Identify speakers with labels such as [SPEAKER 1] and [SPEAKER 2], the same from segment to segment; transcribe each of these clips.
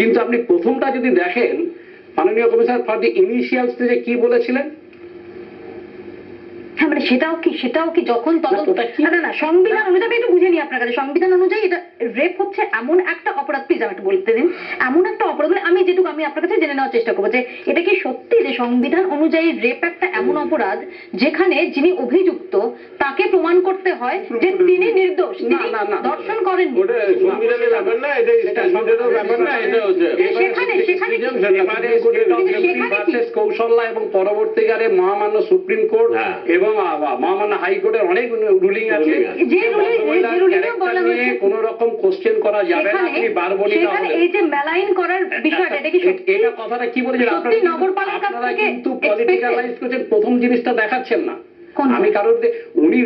[SPEAKER 1] কিন্তু আপনি প্রথমটা যদি দেখেন, মাননীয় কমিশনার ফর দি ইনিশিয়াল স্টেজে কি বলেছিলেন?
[SPEAKER 2] হ্যাঁ, মানে সেটাও কি যখন তদন্ত, না সংবিধান অনুযায়ী, আমি একটু বুঝে নিই আপনার কাছে, সংবিধান অনুযায়ী এটা রেপ হচ্ছে এমন একটা অপরাধ, প্লিজ আমাকে বলতে দিন, এমন একটা অপরাধ, মানে আমি যেটুকু আমি আপনার কাছে জেনে নেওয়ার চেষ্টা করবো যে এটা কি সত্যি যে সংবিধান অনুযায়ী রেপ একটা এমন অপরাধ যেখানে যিনি অভিযুক্ত তাকে প্রমাণ করতে হয় যে তিনি নির্দোষ, তিনি ধর্ষণ করেননি।
[SPEAKER 1] কৌশল্যা এবং পরবর্তীকালে মহামান্য সুপ্রিম কোর্ট এবং মহামান্য হাইকোর্টের অনেক রুলিং আছে, কোন রকম কোশ্চেন করা যাবে না। আপনি বারবণিতা হলেন,
[SPEAKER 2] এই যে মেলাইন করার বিষয়টা, এটা কি সত্যি?
[SPEAKER 1] এটা কথাটা কি বলেছেন আপনারা কিন্তু পলিটিক্যালাইজ করছেন, প্রথম জিনিসটা দেখাচ্ছেন না। আমি কারণ উনি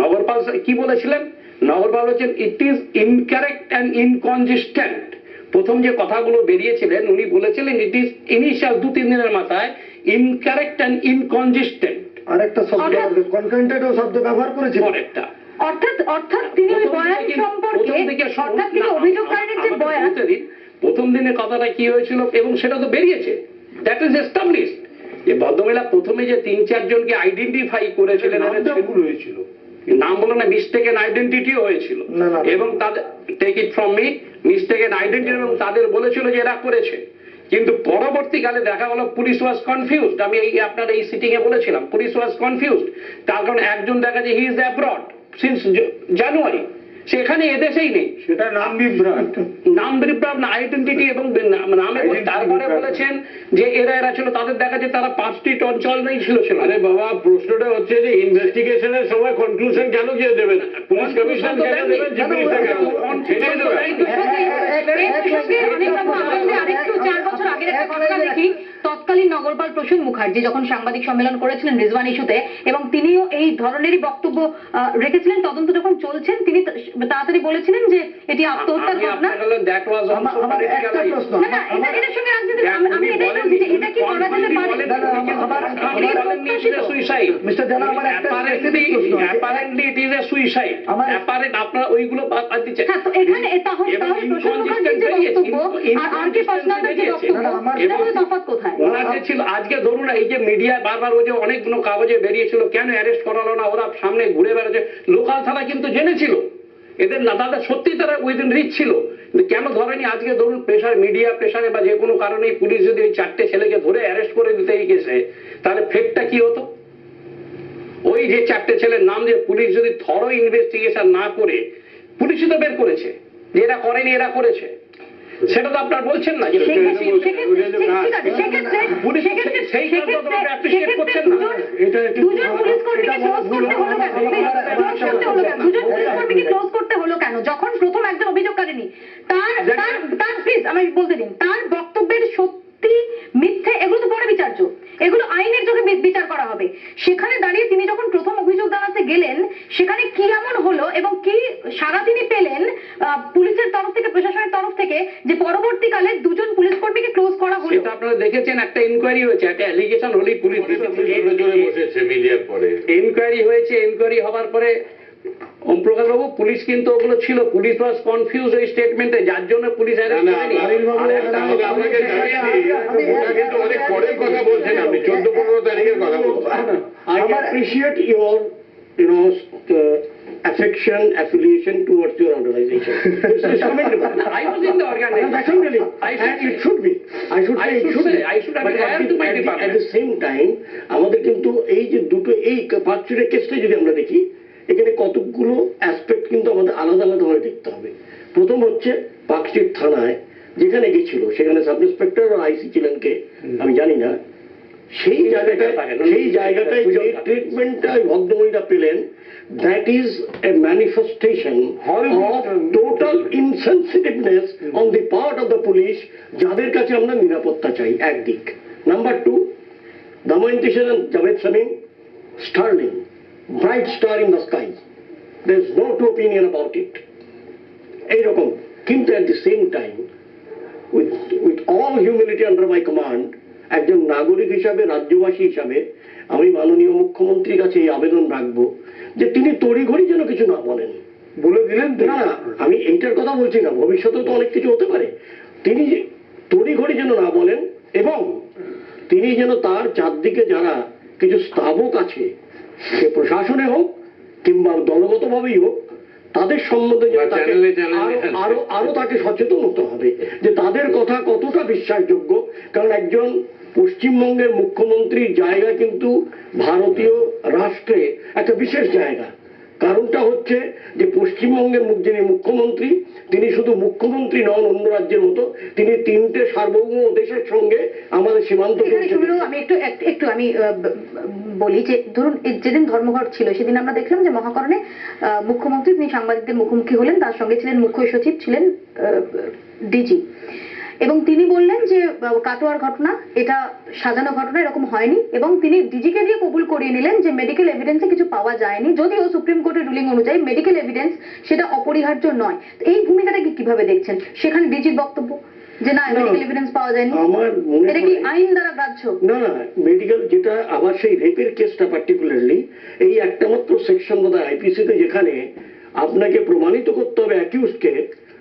[SPEAKER 1] নগরপাল কি বলেছিলেন, নগরপাল বলেছেন ইট ইজ ইনকারেক্ট অ্যান্ড ইনকনজিস্টেন্ট। প্রথম যে কথাগুলো বেরিয়েছিলেন উনি বলেছিলেন ইট ইজ ইনিশিয়াল 2-3 দিনের মাথায় ইনকারেক্ট অ্যান্ড ইনকনজিস্টেন্ট।
[SPEAKER 3] আরেকটা শব্দ কনটেন্টেডও শব্দ ব্যবহার করেছেন।
[SPEAKER 1] পরেরটা
[SPEAKER 2] অর্থাৎ তিনি ওই বয়ান সম্পর্কে, অর্থাৎ তিনি অভিযোগকারীর যে বয়ান,
[SPEAKER 1] প্রথম দিনের কথাটা কি হয়েছিল এবং সেটা তো বেরিয়েছে, দ্যাট ইজ এস্টাবলিশড। যে ভদ্রমহিলা প্রথমে যে 3-4 জনকে আইডেন্টিফাই করেছিলেন,
[SPEAKER 3] হয়েছিল
[SPEAKER 1] নাম বলো না, মিস্টেকেন আইডেন্টিটিও হয়েছিল এবং তাদের take it from me, mistaken identity, এবং তাদের বলেছিল যে এরা করেছে। কিন্তু পরবর্তীকালে দেখা গেল পুলিশ ওয়াজ কনফিউজড। আমি এই আপনার এই সিটিং এ বলেছিলাম পুলিশ ওয়াজ কনফিউজড, তার কারণ একজন দেখা যায় হি ইজ অ্যাব্রড সিন্স জানুয়ারি, সেখানে এদেশেই নেই,
[SPEAKER 3] সেটা নাম বিভ্রাট
[SPEAKER 1] না আইডেন্টিটি এবং নামে। তারপরে বলেছেন যে এরা ছিল, তাদের দেখা যায় তারা 5টি অঞ্চল নেই ছিল। আরে বাবা, প্রশ্নটা হচ্ছে যে ইনভেস্টিগেশনের সময় কনক্লুশন কেন দিয়ে দেবেন? পুলিশ কমিশন কেন দেবেন?
[SPEAKER 2] আরেকটু 4 বছর আগের একটা ঘটনা দেখি। তৎকালীন নগরপাল প্রসূন মুখার্জি যখন সাংবাদিক সম্মেলন করেছিলেন রিজওয়ান ইস্যুতে, এবং তিনিও এই ধরনেরই বক্তব্য রেখেছিলেন, তদন্ত যখন চলছেন তিনি তাড়াতাড়ি বলেছিলেন যে এটি আত্মহত্যার ঘটনা। এটার সঙ্গে আমি এটাই বলছি যে এটা কি করা যেতে পারে?
[SPEAKER 1] আপনারা ওইগুলো বাদ দিচ্ছেন।
[SPEAKER 2] এখানে প্রসূন মুখার্জির যে বক্তব্য আর কে পার্সোনালদের যে বক্তব্য, এর মধ্যে তফাৎ কোথায়?
[SPEAKER 1] ওনাদের ছিল আজকে ধরুন এই যে মিডিয়া বারবার ওই যে অনেকগুলো কাগজে বেরিয়েছিল, কেন অ্যারেস্ট করালো না, ওরা সামনে ঘুরে বেড়াচ্ছে, লোকাল থানা কিন্তু জেনেছিল এদের না, তাদের সত্যি তারা উইদিন রিচ ছিল, কেন ধরেনি? আজকে ধরুন প্রেশার, মিডিয়া প্রেশারে বা যে কোনো কারণে পুলিশ যদি ওই 4টে ছেলেকে ধরে অ্যারেস্ট করে দিতে গেছে, তাহলে ফেটটা কি হতো? ওই যে 4টে ছেলের নাম যে পুলিশ যদি থরো ইনভেস্টিগেশন না করে, পুলিশই তো বের করেছে যে এরা করেনি, এরা করেছে, সেটা তো আপনারা বলছেন না। যে
[SPEAKER 2] যখন প্রথম একজন অভিযোগকারিনী তার প্লিজ আমি বলতে দিন, তার বক্তব্যের সত্যি মিথ্যে এগুলো তো পরে বিচার্য, এগুলো আইনের চোখে বিচার করা হবে। সেখানে দাঁড়িয়ে তিনি যখন প্রথম অভিযোগ জানাতে গেলেন, সেখানে কি এমন হলো এবং কি সারা তিনি পেলেন পুলিশের তরফ থেকে, প্রশাসনের তরফ থেকে, যে পরবর্তীকালে 2 জন পুলিশ কর্মীকে ক্লোজ করা হলো?
[SPEAKER 1] সেটা আপনারা দেখেছেন, একটা ইনকোয়ারি হয়েছে, একটা অ্যালিগেশন হলেই পুলিশ বসেছে, মিডিয়ার পরে ইনকোয়ারি হয়েছে। ইনকোয়ারি হওয়ার পরে ওম প্রকাশ বাবু, পুলিশ কিন্তু ওগুলো ছিল, পুলিশ ওয়াজ কনফিউজ ওই স্টেটমেন্টে, যার জন্য পুলিশ অ্যারেস্ট করেনি।
[SPEAKER 3] অনেক পরের কথা বলছেন আপনি, 14-15 তারিখের কথা বলছেন। I appreciate your affection, affiliation towards your organization. It's commendable.
[SPEAKER 1] I was in the organization.
[SPEAKER 3] Really, and it should be. I should say.
[SPEAKER 1] I should have been loyal to my department.
[SPEAKER 3] At the same time, আমাদের কিন্তু এই যে দুটো এই পাঁচচুরের কেসটা যদি আমরা দেখি, এখানে কতগুলো অ্যাসপেক্ট কিন্তু আমাদের আলাদা আলাদা ভাবে দেখতে হবে। প্রথম হচ্ছে পার্কস্ট্রিট থানায় যেখানে গেছিল, সেখানে সাব ইন্সপেক্টর আর আইসি ছিলেন কে আমি জানি না, সেই জায়গাটায় যে ট্রিটমেন্টটা ভদ্রমহিলা পেলেন, that is a manifestation of total insensitiveness on the part of the police, যাদের কাছে আমরা নিরাপত্তা চাই, একদিক। Number 2, Damayanti and Javed Samim, sterling, bright star in the sky, there is no two opinion about it, এইরকম। কিন্তু at the same time, with all humility under my command, একজন নাগরিক হিসাবে, রাজ্যবাসী হিসাবে আমি মাননীয় মুখ্যমন্ত্রীর কাছে এই আবেদন রাখবো যে তিনি তড়িঘড়ি যেন কিছু না বলেন। বলে দিলেন না, আমি এইটার কথা বলছি না, ভবিষ্যতে তো অনেক কিছু হতে পারে। তিনি তড়িঘড়ি যেন না বলেন, এবং তিনি যেন তার চারদিকে যারা কিছু স্থাবক আছে, সে প্রশাসনে হোক কিংবা দলগতভাবেই হোক, তাদের সম্বন্ধে যেন
[SPEAKER 1] বা
[SPEAKER 3] তাকে
[SPEAKER 1] চ্যানেলে চ্যানেলে
[SPEAKER 3] আরো তাকে সচেতন হতে হবে যে তাদের কথা কতটা বিশ্বাসযোগ্য। কারণ একজন পশ্চিমবঙ্গের মুখ্যমন্ত্রীর জায়গা কিন্তু ভারতীয় রাষ্ট্রে একটা বিশেষ জায়গা। কারণটা হচ্ছে যে পশ্চিমবঙ্গের যিনি মুখ্যমন্ত্রী, তিনি শুধু মুখ্যমন্ত্রী নন অন্য রাজ্যের মতো, তিনি 3টে সার্বভৌম দেশের সঙ্গে আমাদের সীমান্ত
[SPEAKER 2] এখানে সুবিরু, আমি একটু আমি বলি যে ধরুন যেদিন ধর্মঘট ছিল সেদিন আমরা দেখলাম যে মহাকরণে মুখ্যমন্ত্রী তিনি সাংবাদিকদের মুখোমুখি হলেন, তার সঙ্গে ছিলেন মুখ্য সচিব, ছিলেন ডিজি, এবং তিনি বললেন যে কাটোয়ার ঘটনা এটা সাজানো ঘটনা, এরকম হয়নি, এবং তিনি ডিজিকে দিয়ে কবুল করিয়ে নিলেন যে মেডিকেল এভিডেন্সে কিছু পাওয়া যায়নি, যদিও সুপ্রিম কোর্টের রুলিং অনুযায়ী মেডিকেল এভিডেন্স সেটা অপরিহার্য নয়। তো এই ভূমিকাটা কিভাবে দেখছেন? সেখানে ডিজির বক্তব্য যে না, মেডিকেল এভিডেন্স পাওয়া যায়নি,
[SPEAKER 3] আমার মনে
[SPEAKER 2] এটা কি
[SPEAKER 3] হয়
[SPEAKER 2] আইন দ্বারা গ্রাহ্য?
[SPEAKER 3] না, মেডিকেল যেটা আবার সেই রেপের কেসটা পার্টিকুলারলি এই একটা মাত্র সেকশন বোধহয় আইপিসিতে, যেখানে আপনাকে প্রমাণিত করতে হবে অ্যাকিউজকে,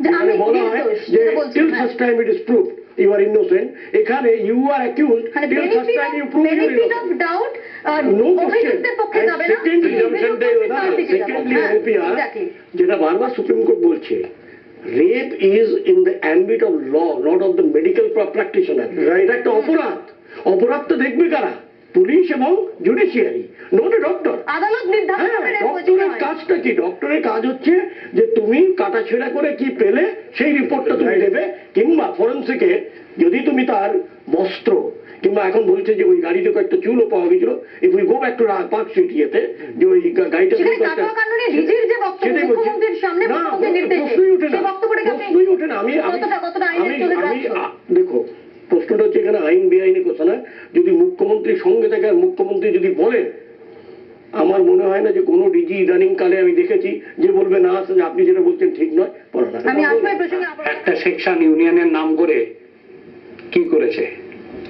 [SPEAKER 3] যেখানে বলা হয় যে till such time it is proved you are innocent, এখানে you are accused till such time you prove you are
[SPEAKER 2] benefit
[SPEAKER 3] innocent.
[SPEAKER 2] Of doubt
[SPEAKER 3] No question.
[SPEAKER 2] অভিযুক্তের পক্ষে
[SPEAKER 3] And
[SPEAKER 2] যাবে না,
[SPEAKER 3] secondly,
[SPEAKER 2] secondly
[SPEAKER 3] LPR যেটা বারবার সুপ্রিম কোর্ট বলছে, rape is in the ambit of law, not of the medical practitioner. এটা একটা অপরাধ। অপরাধটা দেখবে কারা? পুলিশ এবং জুডিশিয়ারি, নট এ ডক্টর।
[SPEAKER 2] আদালত নির্ধারণ করে রেপ হয়েছে
[SPEAKER 3] ডক্টরের
[SPEAKER 2] কিনা।
[SPEAKER 3] কাজটা কি? ডক্টরের কাজ হচ্ছে যে তুমি কাটাছেঁড়া করে কি পেলে সেই রিপোর্টটা তুমি দেবে, কিংবা ফরেন্সিকে যদি তুমি তার বস্ত্র, কিংবা এখন বলছে যে ওই গাড়িতে কয়েকটা চুলও পাওয়া গেছিল, if we go back to park street ইয়েতে, যে ওই গাড়িটা
[SPEAKER 2] সেখানে কাটোয়া কাণ্ড নিয়ে ডিজির যে বক্তব্য,
[SPEAKER 3] সেটাই বলছি।
[SPEAKER 2] মুখ্যমন্ত্রীর সামনে
[SPEAKER 3] না,
[SPEAKER 2] মুখ্যমন্ত্রীর নির্দেশে,
[SPEAKER 3] প্রশ্নই ওঠে না,
[SPEAKER 2] সেই বক্তব্যটাকে আপনি
[SPEAKER 3] প্রশ্নই ওঠে না।
[SPEAKER 2] কতটা আইনের চোখে গ্রাহ্য?
[SPEAKER 3] দেখো, প্রশ্নটা হচ্ছে এখানে আইন বেআইনি কথা না। যদি মুখ্যমন্ত্রী সঙ্গে থাকে আর মুখ্যমন্ত্রী যদি বলেন, আমার মনে হয় না যে কোনো ডিজি ইদানিং কালে আমি দেখেছি যে বলবে না যে আপনি যেটা বলছেন ঠিক নয়।
[SPEAKER 2] আমি আসলে এই প্রসঙ্গে
[SPEAKER 1] একটা সেকশন ইউনিয়নের নাম করে কি করেছে,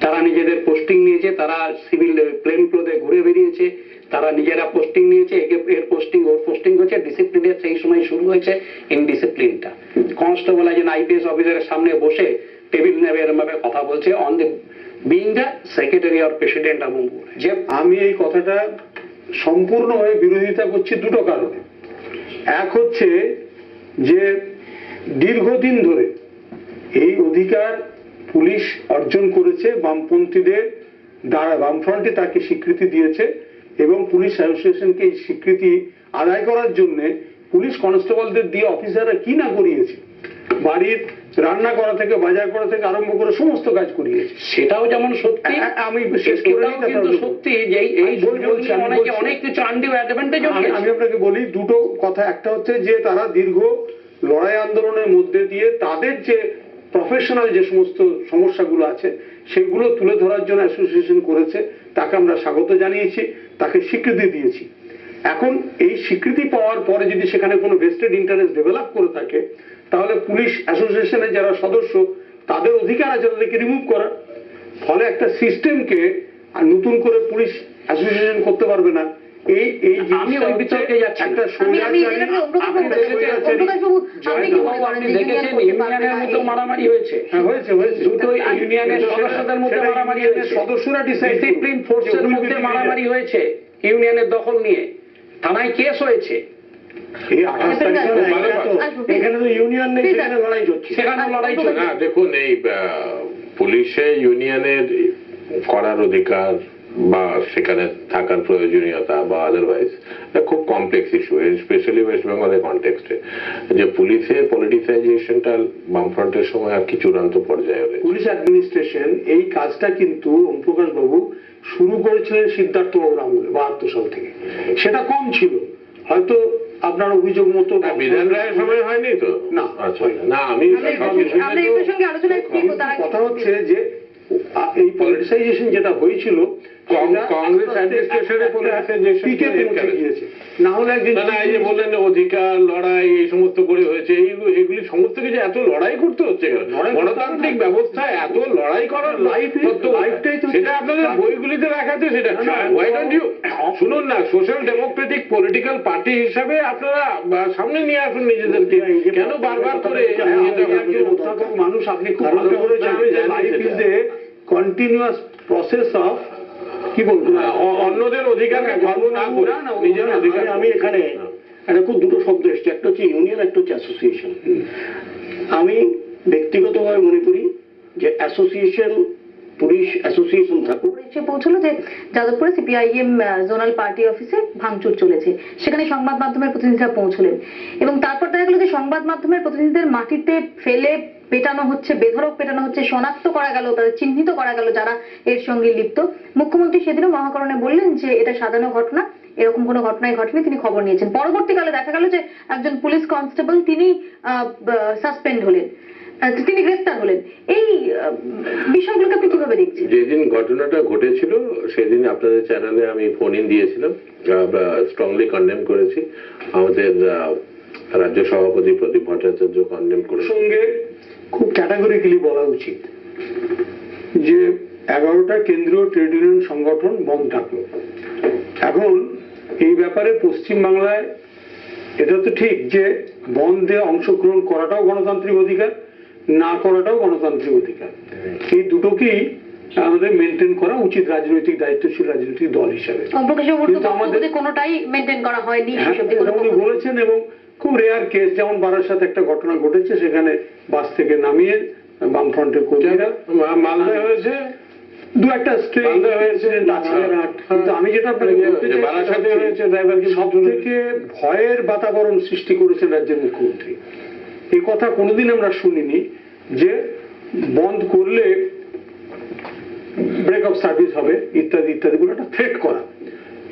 [SPEAKER 1] তারা নিজেদের পোস্টিং নিয়েছে, তারা সিভিল প্লেন ক্লোথে ঘুরে বেরিয়েছে, তারা নিজেরা পোস্টিং নিয়েছে, এর পোস্টিং ওর পোস্টিং হচ্ছে, ডিসিপ্লিনের সেই সময় শুরু হয়েছে ইনডিসিপ্লিনটা। কনস্টেবল একজন আইপিএস অফিসারের সামনে বসে টেবিল নেবে এরকম ভাবে কথা বলছে, on the being the secretary or president of যে।
[SPEAKER 4] আমি এই কথাটা সম্পূর্ণভাবে বিরোধিতা করছি দুটো কারণে। এক হচ্ছে যে দীর্ঘদিন ধরে এই অধিকার পুলিশ অর্জন করেছে, বামপন্থীদের দ্বারা বামফ্রন্টে তাকে স্বীকৃতি দিয়েছে, এবং পুলিশ অ্যাসোসিয়েশনকে এই স্বীকৃতি আদায় করার জন্য পুলিশ কনস্টেবলদের দিয়ে অফিসাররা কি না করিয়েছে, বাড়ির রান্না করা থেকে বাজার করা থেকে আরম্ভ করে সমস্ত কাজ করিয়েছে।
[SPEAKER 1] সেটাও যেমন সত্যি,
[SPEAKER 4] আমি শেষ করে
[SPEAKER 1] এটাও কিন্তু সত্যি যে এই অনেকে অনেক কিছু আনডিউ অ্যাডভান্টেজ।
[SPEAKER 4] আমি আপনাকে বলি দুটো কথা। একটা হচ্ছে যে তারা দীর্ঘ লড়াই আন্দোলনের মধ্যে দিয়ে তাদের যে প্রফেশনাল যে সমস্ত সমস্যাগুলো আছে সেগুলো তুলে ধরার জন্য অ্যাসোসিয়েশন করেছে, তাকে আমরা স্বাগত জানিয়েছি, তাকে স্বীকৃতি দিয়েছি। এখন এই স্বীকৃতি পাওয়ার পরে যদি সেখানে কোনো ভেস্টেড ইন্টারেস্ট ডেভেলপ করে থাকে, তাহলে পুলিশ অ্যাসোসিয়েশনের যারা সদস্য তাদের অধিকার আছে তাদেরকে রিমুভ করার। ফলে একটা সিস্টেমকে নতুন করে পুলিশ অ্যাসোসিয়েশন করতে পারবে না।
[SPEAKER 1] আমি ওই বিতর্কে যাচ্ছি না। আপনি দেখেছেন ইউনিয়নের মধ্যে মারামারি হয়েছে, দুটো ইউনিয়নের সদস্যদের মধ্যে মারামারি হয়েছে,
[SPEAKER 4] সদস্যরা
[SPEAKER 1] ডিসিপ্লিন ফোর্সের মধ্যে মারামারি হয়েছে ইউনিয়নের দখল নিয়ে, থানায় কেস হয়েছে।
[SPEAKER 3] এখানে তো ইউনিয়ন নেই, সেখানে লড়াই হচ্ছে,
[SPEAKER 1] সেখানে লড়াই চলছে।
[SPEAKER 5] না দেখুন, এই পুলিশে ইউনিয়নের করার অধিকার বা সেখানে থাকার প্রয়োজনীয়তা বা আদারওয়াইজ খুব কমপ্লেক্স ইস্যু, স্পেশালি ওয়েস্ট বেঙ্গলের কনটেক্সটে। যে পুলিশের পলিটিসাইজেশনটা বামফ্রন্টের সময় আর কি চূড়ান্ত পর্যায়ে হলে
[SPEAKER 4] পুলিশ অ্যাডমিনিস্ট্রেশন এই কাজটা কিন্তু ওমপ্রকাশ বাবু শুরু করেছিলেন সিদ্ধার্থ বাবুর আমলে 72 সাল থেকে। সেটা কম ছিল, হয়তো আপনার অভিযোগ মতো
[SPEAKER 5] বিধান রায়ের সময় হয়নি তো।
[SPEAKER 4] না,
[SPEAKER 5] আচ্ছা, না আমি
[SPEAKER 2] আমরা এই প্রসঙ্গে আলোচনায় ফিরবো, তার আগে
[SPEAKER 4] কথা হচ্ছে যে এই পলিটিসাইজেশন যেটা হয়েছিল
[SPEAKER 5] কংগ্রেস অ্যাডমিনিস্ট্রেশনে পুলিশে যে
[SPEAKER 4] পিকে পৌঁছে গিয়েছে, না হলে একদিন
[SPEAKER 5] না এই যে বললেন অধিকার লড়াই এই সমস্ত করে হয়েছে, এগুলি সমস্ত কিছু এত লড়াই করতে হচ্ছে কেন? গণতান্ত্রিক ব্যবস্থায় এত লড়াই করার
[SPEAKER 4] লাইফটাই তো
[SPEAKER 5] সেটা আপনাদের বইগুলিতে রাখাতে, সেটা why don't you শুনুন না, সোশ্যাল ডেমোক্রেটিক পলিটিক্যাল পার্টি হিসাবে আপনারা সামনে নিয়ে আসুন নিজেদেরকে, কেন বারবার করে
[SPEAKER 4] মানুষ? আপনি খুব ভালো করে জানেন যে life is a continuous process of, কি বলবো,
[SPEAKER 5] অন্যদের অধিকারকে খর্ব না করে নিজের অধিকার।
[SPEAKER 3] আমি এখানে একটা খুব দুটো শব্দ এসছে, একটা হচ্ছে ইউনিয়ন, একটা হচ্ছে অ্যাসোসিয়েশন। আমি ব্যক্তিগতভাবে মনে করি যে অ্যাসোসিয়েশন, পুলিশ অ্যাসোসিয়েশন থাকুক।
[SPEAKER 2] এসে পৌঁছলো যে যাদবপুরে সিপিআইএম জোনাল পার্টি অফিসে ভাঙচুর চলেছে, সেখানে সংবাদ মাধ্যমের প্রতিনিধিরা পৌঁছলেন এবং তারপর দেখা গেল যে সংবাদ মাধ্যমের প্রতিনিধিদের মাটিতে ফেলে পেটানো হচ্ছে, বেধড়ক পেটানো হচ্ছে, শনাক্ত করা গেল, তাদের চিহ্নিত করা গেল যারা এর সঙ্গে লিপ্ত। মুখ্যমন্ত্রী সেদিনও মহাকরণে বললেন যে এটা সাজানো ঘটনা, এরকম কোনো ঘটনাই ঘটেনি, তিনি খবর নিয়েছেন। পরবর্তীকালে দেখা গেল যে একজন পুলিশ কনস্টেবল তিনি সাসপেন্ড হলেন, তিনি গ্রেফতার হলেন। এই বিষয়গুলোকে আপনি কিভাবে দেখছেন?
[SPEAKER 5] যেদিন ঘটনাটা ঘটেছিল সেদিন আপনাদের চ্যানেলে আমি ফোন ইন দিয়েছিলাম, স্ট্রংলি কন্ডেম করেছি, আমাদের রাজ্য সভাপতি প্রদীপ ভট্টাচার্য কন্ডেম করে।
[SPEAKER 4] সঙ্গে খুব ক্যাটাগরিক্যালি বলা উচিত যে 11টা কেন্দ্রীয় ট্রেড ইউনিয়ন সংগঠন বন্ধ থাকলো। এখন এই ব্যাপারে পশ্চিমবাংলায় এটা তো ঠিক যে বন্ধে অংশগ্রহণ করাটাও গণতান্ত্রিক অধিকার, না করাটাও গণতান্ত্রিক অধিকার। এই দুটোকেই আমাদের মেনটেন করা উচিত রাজনৈতিক দায়িত্বশীল রাজনৈতিক দল হিসাবে।
[SPEAKER 2] কিন্তু আমাদের কোনোটাই মেনটেন করা হয়নি
[SPEAKER 4] উনি বলেছেন, এবং খুব রেয়ার কেস, যেমন বারাসাত একটা ঘটনা ঘটেছে, সেখানে বাস থেকে নামিয়ে বামফ্রন্টের কর্মীরা
[SPEAKER 5] মালদায় হয়েছে,
[SPEAKER 4] দু একটা ইনসিডেন্ট আছে। কিন্তু আমি যেটা আপনাকে বলতে চাই,
[SPEAKER 5] বারাসাতে হয়েছে, ড্রাইভারকে
[SPEAKER 4] সব থেকে ভয়ের বাতাবরণ সৃষ্টি করেছেন রাজ্যের মুখ্যমন্ত্রী। এই কথা কোনোদিন আমরা শুনিনি যে বন্ধ করলে ব্রেক অফ সার্ভিস হবে ইত্যাদি ইত্যাদি বলে একটা থ্রেট করা,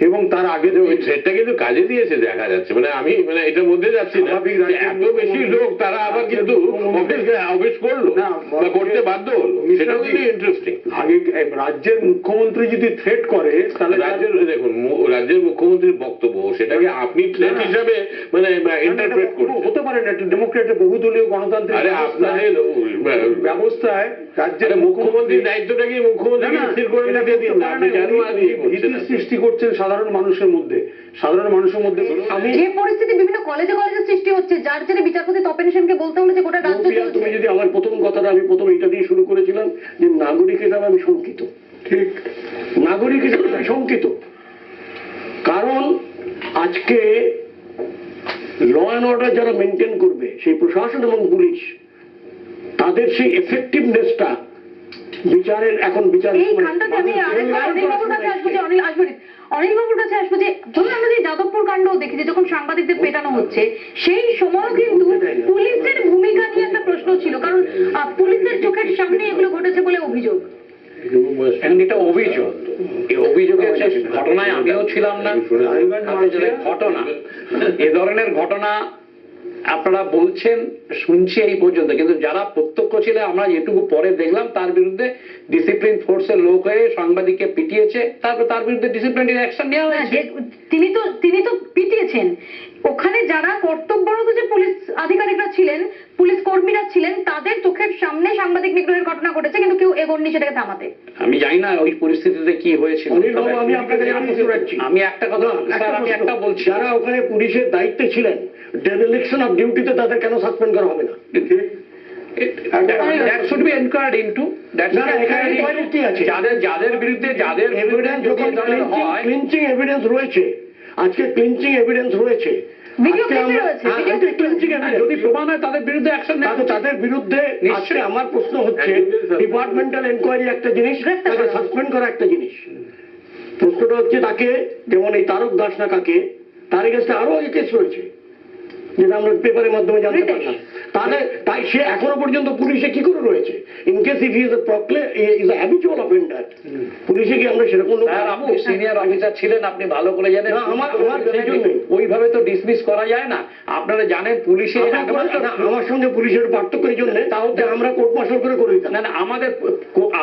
[SPEAKER 4] এবং তার আগে যে
[SPEAKER 5] ওই থ্রেটটা কিন্তু কাজে দিয়েছে দেখা যাচ্ছে। আমি এটার মধ্যে যাচ্ছি না, এত বেশি লোক তারা আবার কিন্তু অফিস করলো না, করতে বাধ্য হলো, সেটা কিন্তু ইন্টারেস্টিং।
[SPEAKER 4] আগে রাজ্যের মুখ্যমন্ত্রী যদি থ্রেট করে তাহলে
[SPEAKER 5] দেখুন রাজ্যের মুখ্যমন্ত্রীর বক্তব্য, সেটাকে আপনি থ্রেট হিসাবে ইন্টারপ্রেট করতে
[SPEAKER 4] হতে পারে না। একটা ডেমোক্রেটের বহুদলীয় গণতান্ত্রিক
[SPEAKER 5] আরে আপনাদের
[SPEAKER 4] ব্যবস্থায় রাজ্যের
[SPEAKER 5] মুখ্যমন্ত্রীর দায়িত্বটা কি মুখ্যমন্ত্রী স্থির করে রেখে দিন, আপনি কেন
[SPEAKER 4] ভীতি সৃষ্টি করছেন সাধারণ মানুষের মধ্যে। সাধারণ মানুষের মধ্যে
[SPEAKER 2] যে পরিস্থিতি বিভিন্ন কলেজে কলেজে সৃষ্টি হচ্ছে, যার জন্য বিচারপতি তপন সেনকে বলতে হলো যে গোটা রাজ্য চলছে।
[SPEAKER 3] তুমি যদি আমার প্রথম কথাটা, আমি প্রথম এটা দিয়ে শুরু করেছিলাম যে নাগরিক হিসাবে আমি শঙ্কিত। ঠিক, নাগরিক হিসাবে আমি শঙ্কিত, কারণ আজকে ল অ্যান্ড অর্ডার যারা মেনটেন করবে, সেই প্রশাসন এবং পুলিশ, তাদের সেই এফেক্টিভনেসটা বিচারের, এখন বিচারের
[SPEAKER 2] এই খানটাতে আমি আরেকবার অনিলবাবুর কাছে আসবো যে অনিলবাবুর কাছে আসবো যে ধরুন আমরা যে যাদবপুর কাণ্ডও দেখেছি, যখন সাংবাদিকদের পেটানো হচ্ছে সেই সময়ও কিন্তু পুলিশের ভূমিকা নিয়ে একটা প্রশ্ন ছিল, কারণ পুলিশের চোখের সামনে এগুলো ঘটেছে বলে অভিযোগ।
[SPEAKER 1] এটা অভিযোগ, এই অভিযোগের ঘটনায় আমিও ছিলাম না। ঘটনা এ ধরনের ঘটনা আপনারা বলছেন, শুনছি এই পর্যন্ত, কিন্তু যারা প্রত্যক্ষ ছিল, আমরা যেটুকু পরে দেখলাম, তার বিরুদ্ধে ডিসিপ্লিন ফোর্সের লোক হয়ে সাংবাদিককে পিটিয়েছে, তারপর তার বিরুদ্ধে ডিসিপ্লিনারি অ্যাকশন নেওয়া হয়েছে।
[SPEAKER 2] তিনি তো পিটিয়েছেন, ওখানে যারা কর্তব্যরত যে পুলিশ আধিকারিকরা ছিলেন, পুলিশ কর্মীরা ছিলেন, তাদের চোখের সামনে সাংবাদিক নিগ্রহের ঘটনা ঘটেছে, কিন্তু কেউ এগোননি সেটাকে থামাতে।
[SPEAKER 1] আমি জানি না ওই পরিস্থিতিতে কি হয়েছিল। আমি একটা কথা আমি একটা বলছি,
[SPEAKER 3] যারা ওখানে পুলিশের দায়িত্বে ছিলেন, ডেলিগেশন অফ ডিউটিতে, তাদের কেন সাসপেন্ড করা হবে না?
[SPEAKER 1] that should be inquired into. যাদের বিরুদ্ধে
[SPEAKER 3] ক্লিনচিং এভিডেন্স রয়েছে, আজকে ক্লিনচিং এভিডেন্স রয়েছে,
[SPEAKER 1] যদি প্রমাণ হয় তাদের বিরুদ্ধে অ্যাকশন নেওয়া,
[SPEAKER 3] তাদের বিরুদ্ধে আজকে আমার প্রশ্ন হচ্ছে, ডিপার্টমেন্টাল এনকোয়ারি একটা জিনিস, তাকে সাসপেন্ড করা একটা জিনিস। প্রশ্নটা হচ্ছে তাকে, যেমন এই তারক দাস না কাকে, তার এগেইনস্টে আরো কেস রয়েছে, যেটা আমরা পেপারের মাধ্যমে জানতে পারলাম। তাহলে সে এখনো পর্যন্ত পুলিশে কি করে রয়েছে? In case if he is a habitual offender, পুলিশে কি আমরা সেরকম লোক
[SPEAKER 1] স্যার আপনি সিনিয়র অফিসার ছিলেন, আপনি ভালো করে জানেন।
[SPEAKER 3] না, আমার সেই জন্যই।
[SPEAKER 1] ওইভাবে তো ডিসমিস করা যায় না। আপনারা জানেন পুলিশে
[SPEAKER 3] আমার সঙ্গে পুলিশের পার্থক্য এই জন্য তাও যে আমরা কোর্ট মার্শাল করে দিতাম।
[SPEAKER 1] না না, আমাদের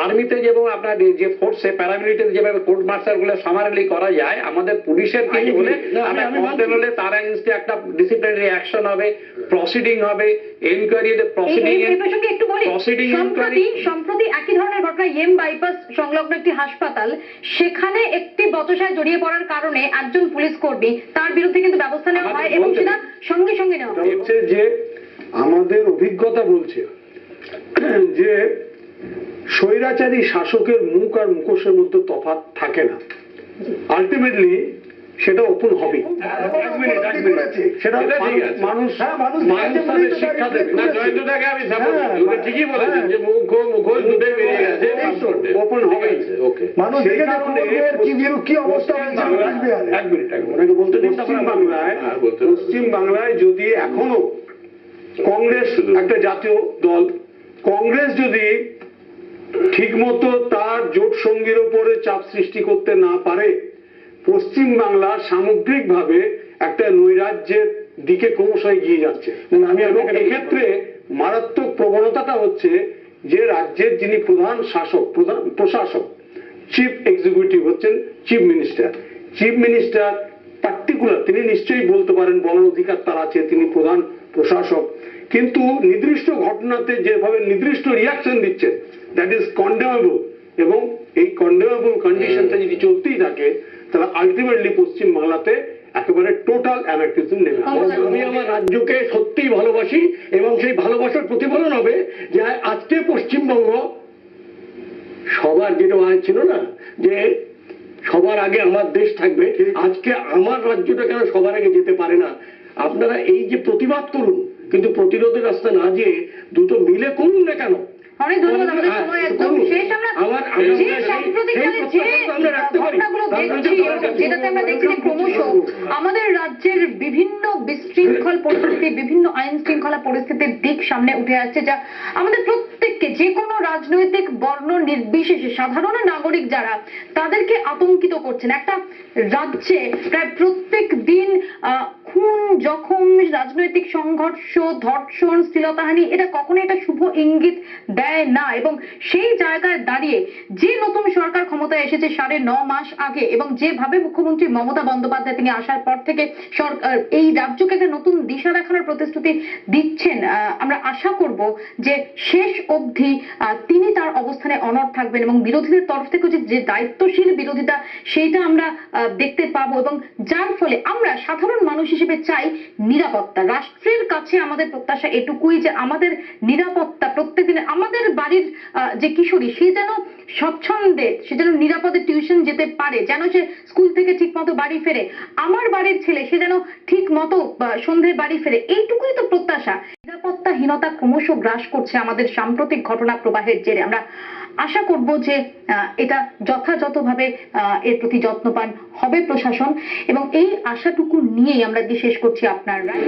[SPEAKER 1] আর্মিতে যেমন আপনার যে ফোর্সে প্যারামিলিটারি যেভাবে কোর্ট মার্শাল গুলো সামারিলি করা যায়, আমাদের পুলিশের কিছু হলে
[SPEAKER 3] আমি
[SPEAKER 1] কমপ্লেন হলে তার এগেইনস্টে একটা ডিসিপ্লিনারি অ্যাকশন হবে, প্রসিডিং হবে, এনকোয়ারি প্রসিডিং
[SPEAKER 2] এই প্রসঙ্গে একটু বলি,
[SPEAKER 1] প্রসিডিং
[SPEAKER 2] সম্প্রতি একই ধরনের ঘটনা ইএম বাইপাস সংলগ্ন একটি হাসপাতাল, সেখানে একটি বচসায় জড়িয়ে পড়ার কারণে একজন পুলিশ কর্মী, তার বিরুদ্ধে কিন্তু ব্যবস্থা নেওয়া হয় এবং সেটা সঙ্গে সঙ্গে নেওয়া হয়।
[SPEAKER 4] হচ্ছে যে আমাদের অভিজ্ঞতা বলছে যে স্বৈরাচারী শাসকের মুখ আর মুখোশের মধ্যে তফাৎ থাকে না, আলটিমেটলি সেটা ওপেন হবে। সেটা
[SPEAKER 5] এটা ঠিক আছে।
[SPEAKER 4] মানুষ তাদের শিক্ষা দেবে।
[SPEAKER 5] না, জয়ন্তদাকে আমি সাপোর্ট করি, উনি ঠিকই বলেছেন যে মুখোশ দুটোই বেরিয়ে গেছে,
[SPEAKER 4] ওপেন হবে।
[SPEAKER 5] ওকে।
[SPEAKER 6] মানুষ
[SPEAKER 4] সেই
[SPEAKER 6] দেখে
[SPEAKER 4] কারণে
[SPEAKER 6] কি অবস্থা হয়েছে লাগবে আর
[SPEAKER 4] এক মিনিট ওনাকে বলতে দিন। পশ্চিম বাংলায় যদি এখনো কংগ্রেস একটা জাতীয় দল, কংগ্রেস যদি ঠিকমতো তার জোট সঙ্গীর উপরে চাপ সৃষ্টি করতে না পারে, পশ্চিম বাংলা সামগ্রিকভাবে একটা নৈরাজ্যের দিকে ক্রমশ এগিয়ে যাচ্ছে। এবং এক্ষেত্রে মারাত্মক প্রবণতাটা হচ্ছে যে রাজ্যের যিনি প্রধান শাসক, প্রধান প্রশাসক, চিফ এক্সিকিউটিভ হচ্ছেন chief minister. Chief minister particular তিনি নিশ্চয়ই বলতে পারেন, বলার অধিকার তার আছে, তিনি প্রধান প্রশাসক, কিন্তু নির্দিষ্ট ঘটনাতে যেভাবে নির্দিষ্ট রিয়াকশন দিচ্ছেন, দ্যাট ইজ কন্ডেমেবল। এবং এই কন্ডেমেবল কন্ডিশনটা যদি চলতেই থাকে, তাহলে আলটিমেটলি পশ্চিম বাংলাতে একেবারে টোটাল অ্যানার্কিজম নেমে আসবে।
[SPEAKER 3] আমি আমার রাজ্যকে সত্যিই ভালোবাসি এবং সেই ভালোবাসার প্রতিফলন হবে যে আজকে পশ্চিমবঙ্গ সবার, যেটা ছিল না যে সবার আগে আমার দেশ থাকবে, আজকে আমার রাজ্যটা কেন সবার আগে যেতে পারে না। আপনারা এই যে প্রতিবাদ করুন, কিন্তু প্রতিরোধের রাস্তা না যেয়ে দুটো মিলে করুন না কেন।
[SPEAKER 2] অনেক ধন্যবাদ, আমাদের সময় একদম শেষ। আমরা যে সাম্প্রতিককালে যে ঘটনাগুলো দেখছি এবং যেটাতে আমরা দেখছি যে ক্রমশ আমাদের রাজ্যের বিভিন্ন বিশৃঙ্খল পরিস্থিতি, বিভিন্ন আইন শৃঙ্খলা পরিস্থিতির দিক সামনে উঠে আসছে, যা আমাদের প্রত্যেককে, যে কোনো রাজনৈতিক বর্ণ নির্বিশেষে সাধারণ নাগরিক যারা, তাদেরকে আতঙ্কিত করছেন। একটা রাজ্যে প্রায় প্রত্যেক দিন খুন, জখম, রাজনৈতিক সংঘর্ষ, ধর্ষণ, শ্লীলতাহানি, এটা কখনো এটা শুভ ইঙ্গিত দেয় না। এবং সেই জায়গায় দাঁড়িয়ে যে নতুন সরকার ক্ষমতায় এসেছে 9.5 মাস আগে, এবং যেভাবে মুখ্যমন্ত্রী মমতা বন্দ্যোপাধ্যায় তিনি আসার পর থেকে সরকার এই রাজ্যকে একটা নতুন দিশা দেখানোর প্রতিশ্রুতি দিচ্ছেন, আমরা আশা করব যে শেষ অবধি তিনি তার অবস্থানে অনড় থাকবেন এবং বিরোধীদের তরফ থেকে যে দায়িত্বশীল বিরোধিতা, সেইটা আমরা দেখতে পাবো। এবং যার ফলে আমরা সাধারণ মানুষ হিসেবে চাই নিরাপত্তা। রাষ্ট্রের কাছে আমাদের প্রত্যাশা এটুকুই যে আমাদের নিরাপত্তা, প্রত্যেকদিন আমাদের বাড়ির যে কিশোরী, সে যেন স্বচ্ছন্দে, সে যেন নিরাপদে টিউশন যেতে পারে, যেন সে স্কুল থেকে ঠিক মতো বাড়ি ফেরে, আমার বাড়ির ছেলে সে যেন ঠিক মতো সন্ধ্যায় বাড়ি ফেরে, এইটুকুই তো প্রত্যাশা। নিরাপত্তাহীনতা ক্রমশ গ্রাস করছে আমাদের সাম্প্রতিক ঘটনা প্রবাহের জেরে। আমরা আশা করব যে এটা যথাযথভাবে এর প্রতি যত্নবান হবে প্রশাসন, এবং এই আশাটুকু নিয়েই আমরা শেষ করছি আপনার রায়।